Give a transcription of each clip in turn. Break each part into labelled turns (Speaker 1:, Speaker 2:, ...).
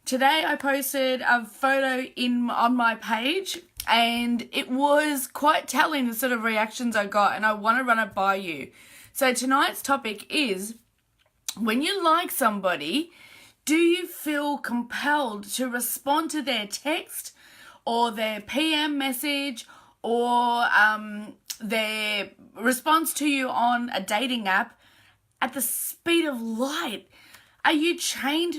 Speaker 1: Today I posted a photo on my page and it was quite telling the sort of reactions I got, and I want to run it by you. So tonight's topic is, when you like somebody, do you feel compelled to respond to their text or their PM message or their response to you on a dating app at the speed of light? Are you chained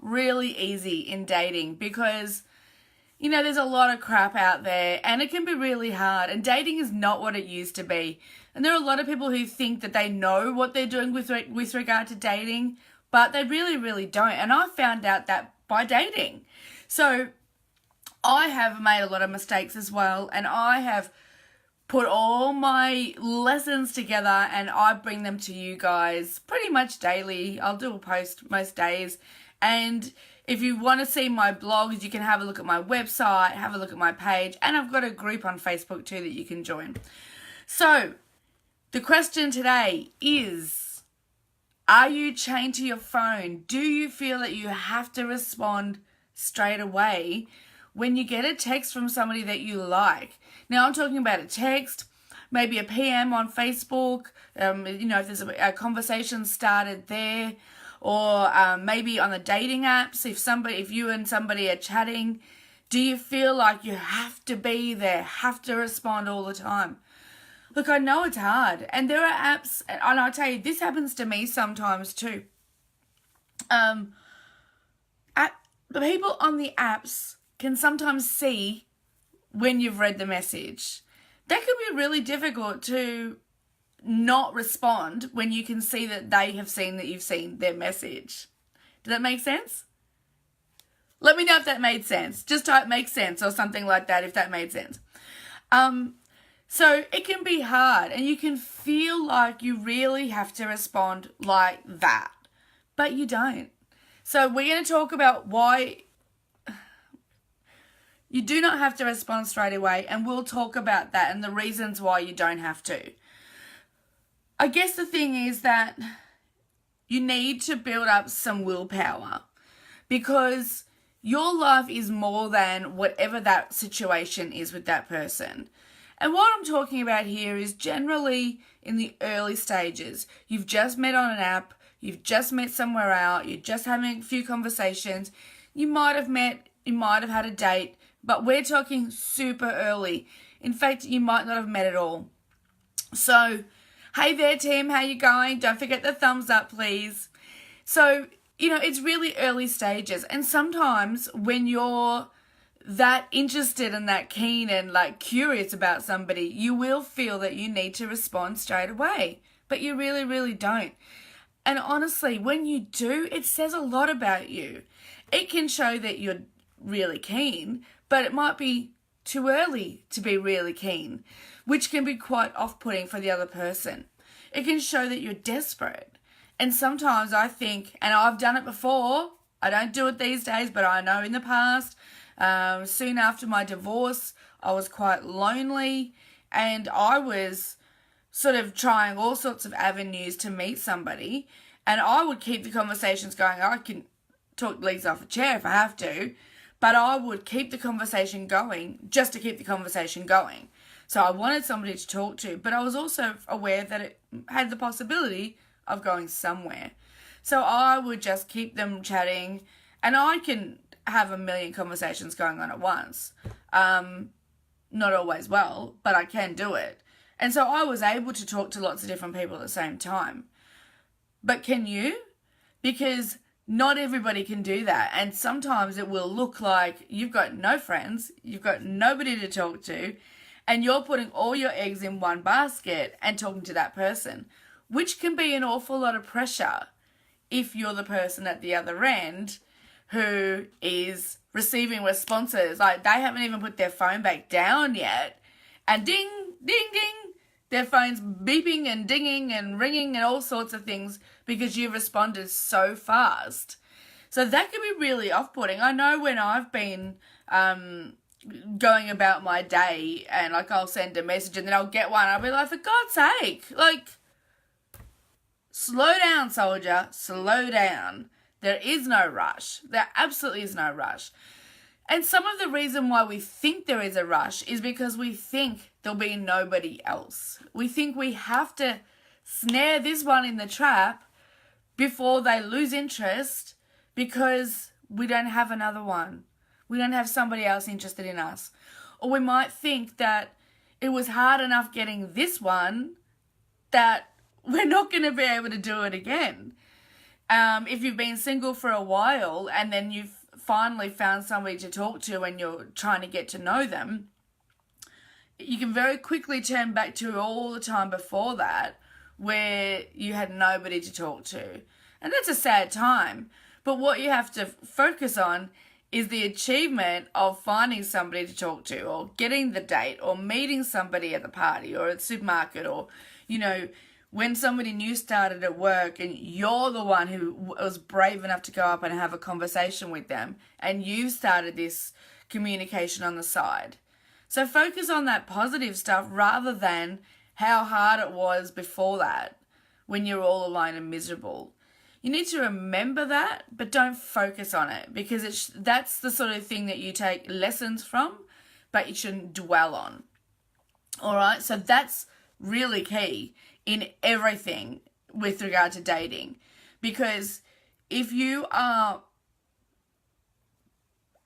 Speaker 1: really easy in dating? Because there's a lot of crap out there and it can be really hard, and dating is not what it used to be. And there are a lot of people who think that they know what they're doing with regard to dating, but they really, really don't. And I found out that by dating. So I have made a lot of mistakes as well, and I have put all my lessons together and I bring them to you guys pretty much daily. I'll do a post most days. And if you want to see my blogs, you can have a look at my website, have a look at my page, and I've got a group on Facebook too that you can join. So the question today is, are you chained to your phone? Do you feel that you have to respond straight away when you get a text from somebody that you like? Now, I'm talking about a text, maybe a PM on Facebook, if there's a conversation started there, or maybe on the dating apps, if you and somebody are chatting, do you feel like you have to be there, have to respond all the time? Look, I know it's hard, and there are apps, and I'll tell you, this happens to me sometimes too. The people on the apps can sometimes see when you've read the message. That can be really difficult to not respond when you can see that they have seen that you've seen their message. Does that make sense? Let me know if that made sense. Just type "makes sense" or something like that if that made sense. So it can be hard, and you can feel like you really have to respond like that, but you don't. So we're going to talk about why you do not have to respond straight away, and we'll talk about that and the reasons why you don't have to. I guess the thing is that you need to build up some willpower, because your life is more than whatever that situation is with that person. And what I'm talking about here is generally in the early stages. You've just met on an app, you've just met somewhere out, you're just having a few conversations, you might have had a date, but we're talking super early. In fact, you might not have met at all. So, hey there, Tim, how you going? Don't forget the thumbs up, please. So, it's really early stages. And sometimes when you're that interested and that keen and curious about somebody, you will feel that you need to respond straight away. But you really, really don't. And honestly, when you do, it says a lot about you. It can show that you're really keen, but it might be too early to be really keen, which can be quite off-putting for the other person. It can show that you're desperate. And sometimes I think, and I've done it before, I don't do it these days, but I know in the past, soon after my divorce, I was quite lonely, and I was sort of trying all sorts of avenues to meet somebody, and I would keep the conversations going. I can talk legs off a chair if I have to, but I would keep the conversation going just to keep the conversation going. So I wanted somebody to talk to, but I was also aware that it had the possibility of going somewhere. So I would just keep them chatting, and I can have a million conversations going on at once. Not always well, but I can do it. And so I was able to talk to lots of different people at the same time. But can you? Because not everybody can do that. And sometimes it will look like you've got no friends, you've got nobody to talk to, and you're putting all your eggs in one basket and talking to that person, which can be an awful lot of pressure if you're the person at the other end who is receiving responses. Like, they haven't even put their phone back down yet, and ding, ding, ding, their phone's beeping and dinging and ringing and all sorts of things because you've responded so fast. So that can be really off-putting. I know when I've been going about my day and, like, I'll send a message and then I'll get one, I'll be like, for God's sake, like, slow down, soldier, slow down. There is no rush. There absolutely is no rush. And some of the reason why we think there is a rush is because we think there'll be nobody else. We think we have to snare this one in the trap before they lose interest because we don't have another one. We don't have somebody else interested in us. Or we might think that it was hard enough getting this one that we're not going to be able to do it again. If you've been single for a while and then you've finally found somebody to talk to and you're trying to get to know them, you can very quickly turn back to all the time before that where you had nobody to talk to. And that's a sad time. But what you have to focus on is the achievement of finding somebody to talk to, or getting the date, or meeting somebody at the party or at the supermarket, or, you know, when somebody new started at work and you're the one who was brave enough to go up and have a conversation with them and you started this communication on the side. So focus on that positive stuff rather than how hard it was before that when you're all alone and miserable. You need to remember that, but don't focus on it, because that's the sort of thing that you take lessons from, but you shouldn't dwell on. All right, so that's really key in everything with regard to dating, because if you are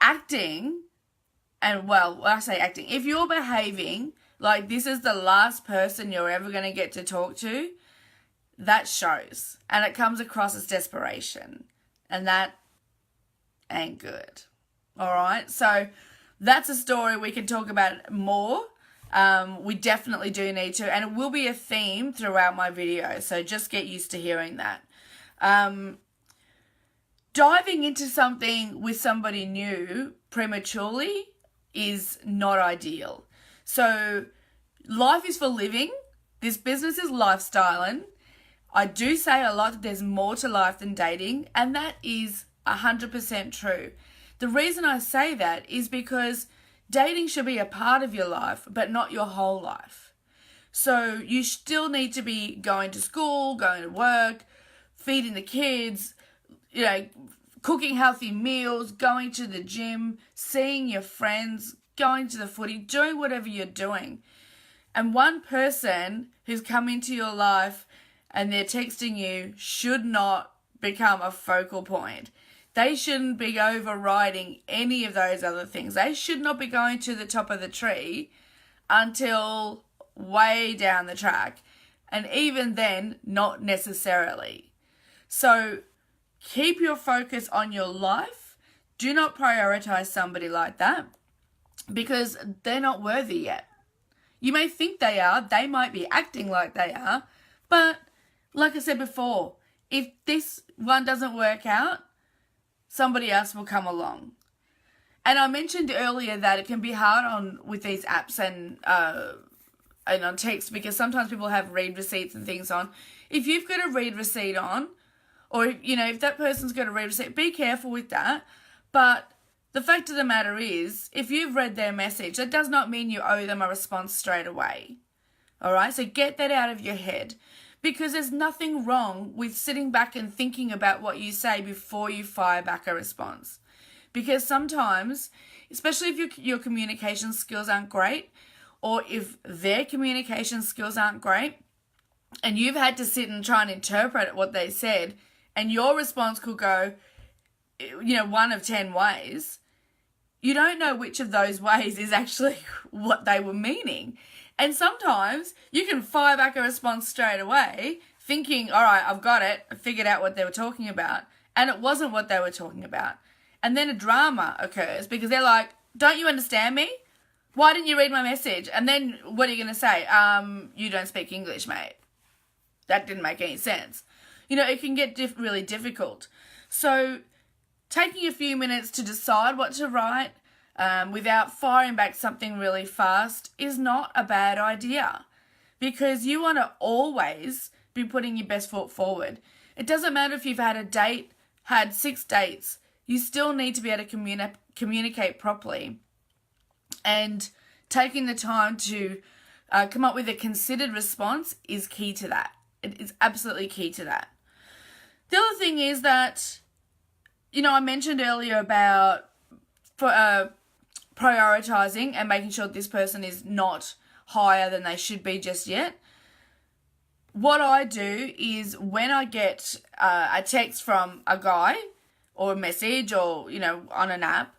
Speaker 1: acting, and well, when I say acting, if you're behaving like this is the last person you're ever going to get to talk to, that shows, and it comes across as desperation, and that ain't good. All right, so that's a story we can talk about more. We definitely do need to, and it will be a theme throughout my video, so just get used to hearing that. Diving into something with somebody new prematurely is not ideal. So life is for living. This business is lifestyling. I do say a lot that there's more to life than dating, and that is 100% true. The reason I say that is because dating should be a part of your life, but not your whole life. So you still need to be going to school, going to work, feeding the kids, you know, cooking healthy meals, going to the gym, seeing your friends, going to the footy, doing whatever you're doing. And one person who's come into your life and they're texting you should not become a focal point. They shouldn't be overriding any of those other things. They should not be going to the top of the tree until way down the track. And even then, not necessarily. So keep your focus on your life. Do not prioritize somebody like that because they're not worthy yet. You may think they are. They might be acting like they are. But like I said before, if this one doesn't work out, somebody else will come along. And I mentioned earlier that it can be hard with these apps and on text, because sometimes people have read receipts and things on. If you've got a read receipt on, or if that person's got a read receipt, be careful with that. But the fact of the matter is, if you've read their message, that does not mean you owe them a response straight away. All right, so get that out of your head. Because there's nothing wrong with sitting back and thinking about what you say before you fire back a response. Because sometimes, especially if your communication skills aren't great, or if their communication skills aren't great, and you've had to sit and try and interpret what they said, and your response could go, one of 10 ways, you don't know which of those ways is actually what they were meaning. And sometimes you can fire back a response straight away thinking, all right, I've got it. I figured out what they were talking about. And it wasn't what they were talking about. And then a drama occurs because they're like, don't you understand me? Why didn't you read my message? And then what are you going to say? You don't speak English, mate. That didn't make any sense. You know, it can get really difficult. So taking a few minutes to decide what to write without firing back something really fast is not a bad idea, because you want to always be putting your best foot forward. It doesn't matter if you've had 6 dates, you still need to be able to communicate properly. And taking the time to come up with a considered response is key to that. It is absolutely key to that. The other thing is that, you know, I mentioned earlier about prioritizing and making sure this person is not higher than they should be just yet. What I do is when I get a text from a guy or a message or, you know, on an app,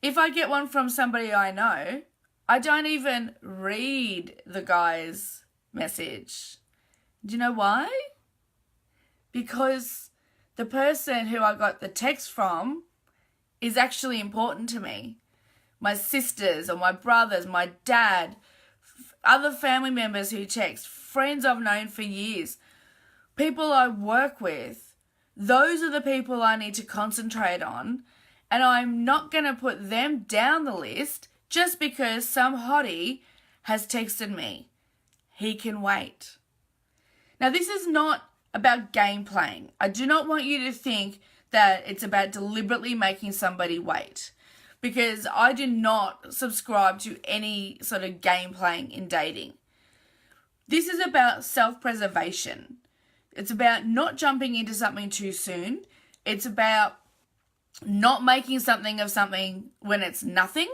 Speaker 1: if I get one from somebody I know, I don't even read the guy's message. Do you know why? Because the person who I got the text from is actually important to me. My sisters or my brothers, my dad, other family members who text, friends I've known for years, people I work with, those are the people I need to concentrate on, and I'm not going to put them down the list just because some hottie has texted me. He can wait. Now, this is not about game playing. I do not want you to think that it's about deliberately making somebody wait, because I do not subscribe to any sort of game playing in dating. This is about self-preservation. It's about not jumping into something too soon. It's about not making something of something when it's nothing.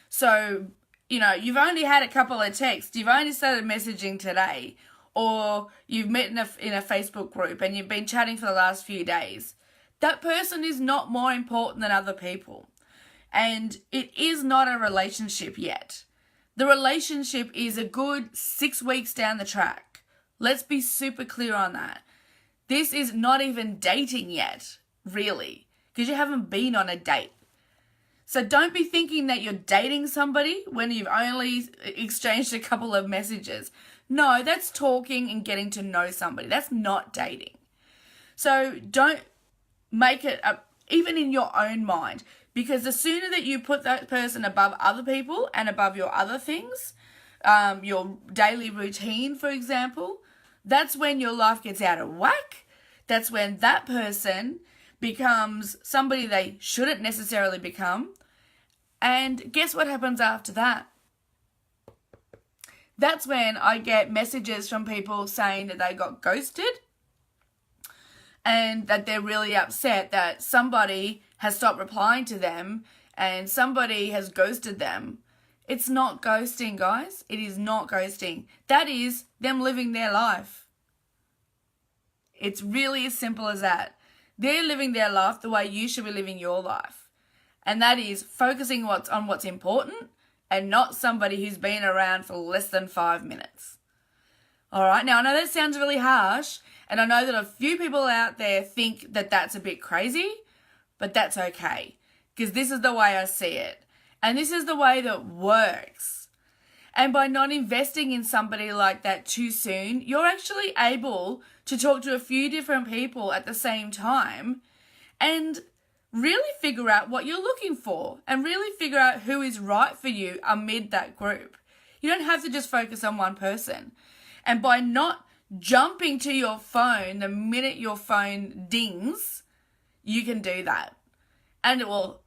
Speaker 1: So, you know, you've only had a couple of texts. You've only started messaging today. Or you've met in a Facebook group and you've been chatting for the last few days. That person is not more important than other people. And it is not a relationship yet. The relationship is a good 6 weeks down the track. Let's be super clear on that. This is not even dating yet, really, because you haven't been on a date. So don't be thinking that you're dating somebody when you've only exchanged a couple of messages. No, that's talking and getting to know somebody. That's not dating. So don't make it up, even in your own mind, because the sooner that you put that person above other people and above your other things, your daily routine, for example, that's when your life gets out of whack. That's when that person becomes somebody they shouldn't necessarily become. And guess what happens after that? That's when I get messages from people saying that they got ghosted and that they're really upset that somebody has stopped replying to them and somebody has ghosted them. It's not ghosting, guys. It is not ghosting. That is them living their life. It's really as simple as that. They're living their life the way you should be living your life. And that is focusing on what's important and not somebody who's been around for less than 5 minutes. All right, now I know that sounds really harsh, and I know that a few people out there think that that's a bit crazy, but that's okay, because this is the way I see it, and this is the way that works. And by not investing in somebody like that too soon, you're actually able to talk to a few different people at the same time and really figure out what you're looking for and really figure out who is right for you amid that group. You don't have to just focus on one person. And by not jumping to your phone the minute your phone dings, you can do that. And it will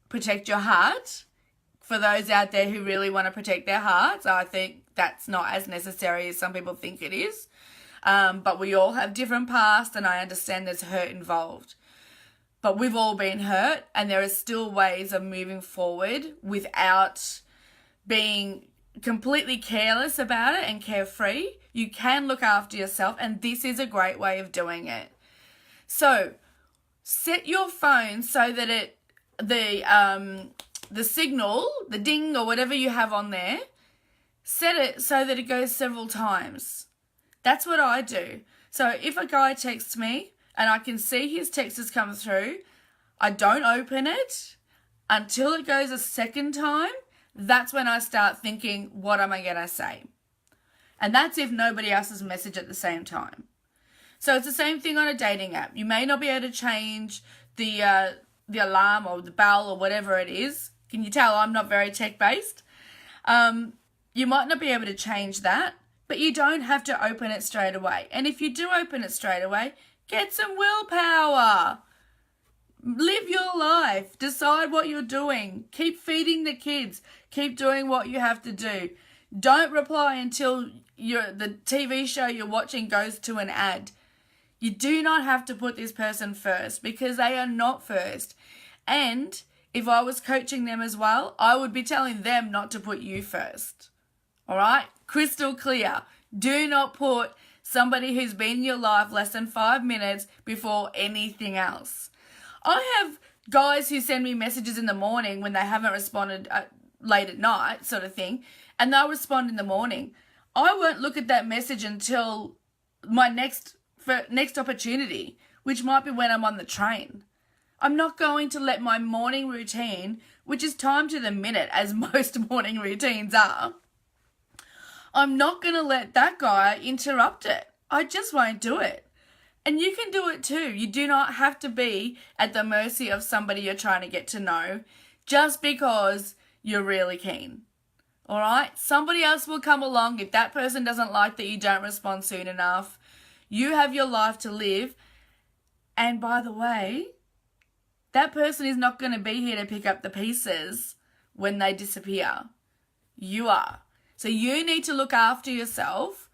Speaker 1: protect your heart. For those out there who really want to protect their hearts, I think that's not as necessary as some people think it is. But we all have different pasts, and I understand there's hurt involved. But we've all been hurt, and there are still ways of moving forward without being completely careless about it and carefree. You can look after yourself, and this is a great way of doing it. So set your phone so that the signal, the ding or whatever you have on there, set it so that it goes several times. That's what I do. So if a guy texts me and I can see his text has come through, I don't open it until it goes a second time, that's when I start thinking, what am I going to say? And that's if nobody else has messaged at the same time. So it's the same thing on a dating app. You may not be able to change the alarm or the bell or whatever it is. Can you tell I'm not very tech-based? You might not be able to change that, but you don't have to open it straight away. And if you do open it straight away, get some willpower. Live your life. Decide what you're doing. Keep feeding the kids. Keep doing what you have to do. Don't reply until the TV show you're watching goes to an ad. You do not have to put this person first because they are not first. And if I was coaching them as well, I would be telling them not to put you first. All right? Crystal clear. Do not put somebody who's been in your life less than 5 minutes before anything else. I have guys who send me messages in the morning when they haven't responded late at night, sort of thing, and they'll respond in the morning. I won't look at that message until my next opportunity, which might be when I'm on the train. I'm not going to let my morning routine, which is timed to the minute, as most morning routines are, I'm not going to let that guy interrupt it. I just won't do it. And you can do it too. You do not have to be at the mercy of somebody you're trying to get to know just because you're really keen. All right? Somebody else will come along. If that person doesn't like that you don't respond soon enough, you have your life to live. And by the way, that person is not going to be here to pick up the pieces when they disappear. You are. So you need to look after yourself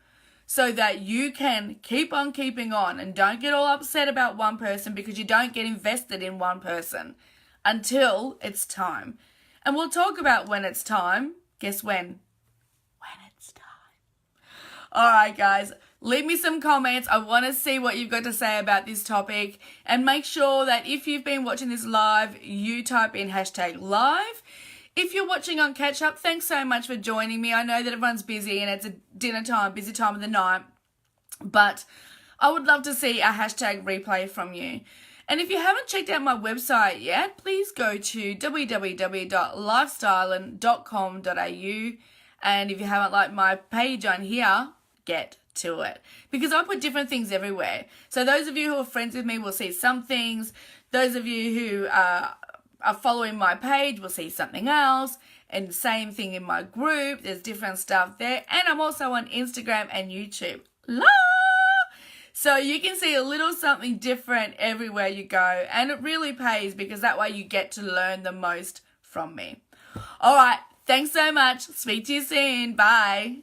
Speaker 1: so that you can keep on keeping on, and don't get all upset about one person because you don't get invested in one person until it's time. And we'll talk about when it's time. Guess when? When it's time. All right, guys. Leave me some comments. I want to see what you've got to say about this topic. And make sure that if you've been watching this live, you type in #live. If you're watching on catch up, thanks so much for joining me. I know that everyone's busy and it's a dinner time, busy time of the night. But I would love to see a #replay from you. And if you haven't checked out my website yet, please go to www.lifestyling.com.au. And if you haven't liked my page on here, get to it. Because I put different things everywhere. So those of you who are friends with me will see some things. Those of you who are following my page will see something else. And same thing in my group. There's different stuff there. And I'm also on Instagram and YouTube. So you can see a little something different everywhere you go. And it really pays because that way you get to learn the most from me. All right. Thanks so much. Speak to you soon. Bye.